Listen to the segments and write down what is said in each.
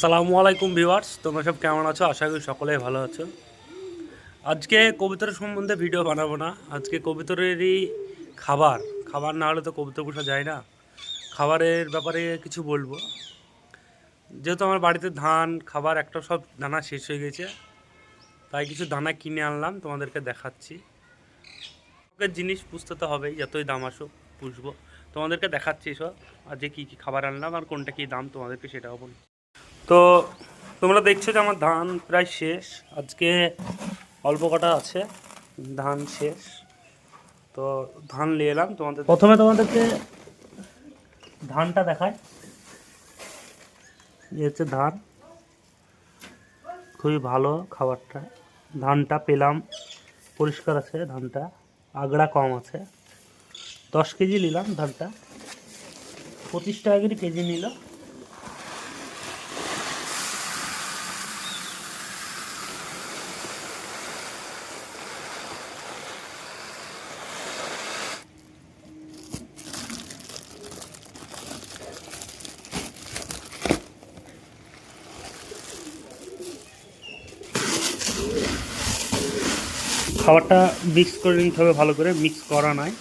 আসসালামু আলাইকুম ভিউয়ার্স, তোমরা সব কেমন আছো? আশা করি সকলেই ভালো আছো। আজকে কবুতরের সম্বন্ধে ভিডিও বানাবো না। আজকে কবুতরেরই খাবার খাবার না হলে তো কবুতর পোষা যায় না। খাবারের ব্যাপারে কিছু বলবো। যেহেতু আমার বাড়িতে ধান খাবার একটা সব দানা শেষ হয়ে গেছে, তাই কিছু দানা কিনে আনলাম, তোমাদেরকে দেখাচ্ছি। জিনিস পুষতে তো হবেই, যতই দাম আসুক পুষবো। তোমাদেরকে দেখাচ্ছি সব আজকে কী কী খাবার আনলাম আর কোনটা কী দাম, তোমাদেরকে সেটাও বলি। তো তোমরা দেখছো যে আমার ধান প্রায় শেষ, আজকে অল্প কটা আছে, ধান শেষ। তো ধান নিয়ে এলাম, তোমাদেরকে ধানটা দেখায়। এই হচ্ছে ধান, খুবই ভালো খাবারটা। ধানটা পেলাম, পরিষ্কার আছে ধানটা, আগড়া কম আছে। 10 কেজি নিলাম ধানটা, 25 টাকা করে কেজি নিল। খাবারটা মিক্স করে নিতে হবে, ভালো করে মিক্স করা নাই।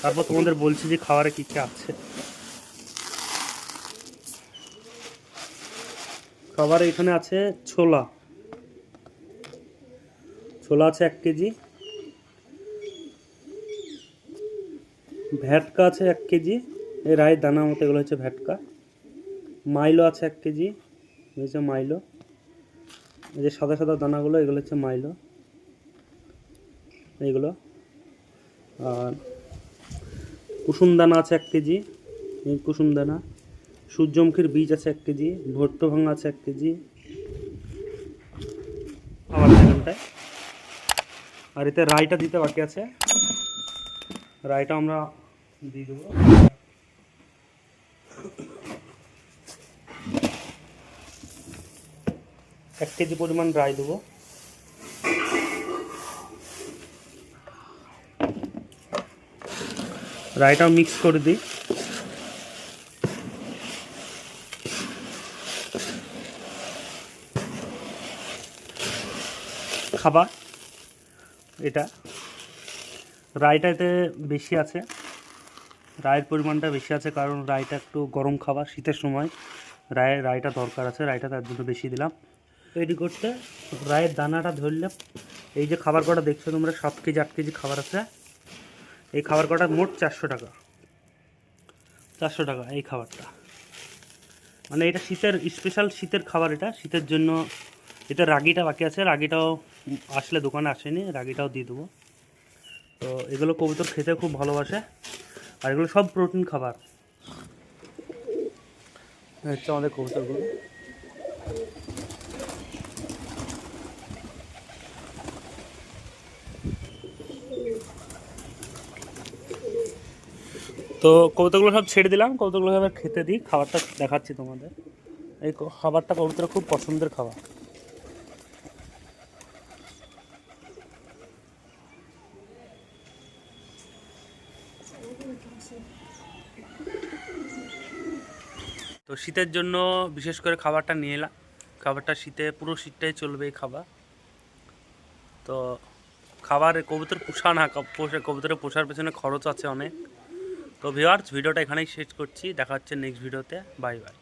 তারপর তোমাদের বলছি যে খাবারে কী কী আছে। খাবারে এখানে আছে ছোলা আছে 1 কেজি, ভ্যাটকা আছে 1 কেজি, এই রায়ের দানা মতো এগুলো হচ্ছে ভ্যাটকা। মাইলো আছে 1 কেজি, হচ্ছে মাইলো। এই যে সাদা সাদা দানাগুলো এগুলো হচ্ছে মাইলো, এইগুলো। আর কুসুম দানা আছে 1 কেজি, এই কুসুম দানা। সূর্যমুখীর বীজ আছে 1 কেজি, ভুট্টো ভাঙা আছে 1 কেজি। আবার এখানটায় আর এতে রাইটা দিতে বাকি আছে, রাইটা আমরা দিয়ে দেবো। 1 কেজি পরিমাণ রাই দেবো। রাইটাও মিক্স করে দিই। খাবার এটা, রাইটা এতে বেশি আছে, রায়ের পরিমাণটা বেশি আছে, কারণ রাইটা একটু গরম খাবার, শীতের সময় রাইটা দরকার আছে, রাইটা তার জন্য বেশি দিলাম। তৈরি করতে রায়ের দানাটা ধরলে, এই যে খাবার কটা দেখছো তোমরা, 7 কেজি 8 কেজি খাবার আছে। এই খাবার কটা মোট 400 টাকা, 400 টাকা এই খাবারটা। মানে এটা শীতের স্পেশাল, শীতের খাবার, এটা শীতের জন্য। এটা রাগিটা বাকি আছে, রাগিটাও আসলে দোকানে আসেনি, রাগিটাও দিয়ে দেবো। তো এগুলো কবুতর খেতে খুব ভালোবাসে, আর এগুলো সব প্রোটিন খাবার। হচ্ছে আমাদের কবুতরগুলো। তো কবুতরগুলো সব ছেড়ে দিলাম, কবুতরগুলো এবার খেতে দিই। খাবারটা দেখাচ্ছি তোমাদের। এই খাবারটা কবুতরের খুব পছন্দের খাবার। তো শীতের জন্য বিশেষ করে খাবারটা নিয়ে এলাম। খাবারটা শীতে, পুরো শীতটাই চলবে এই খাবার। তো খাবার কবুতর পোষা না, কবুতরের পোষার পেছনে খরচ আছে অনেক। তো ভিউয়ার্স, ভিডিওটা এখানেই শেষ করছি, দেখা হচ্ছে নেক্সট ভিডিওতে। Bye bye.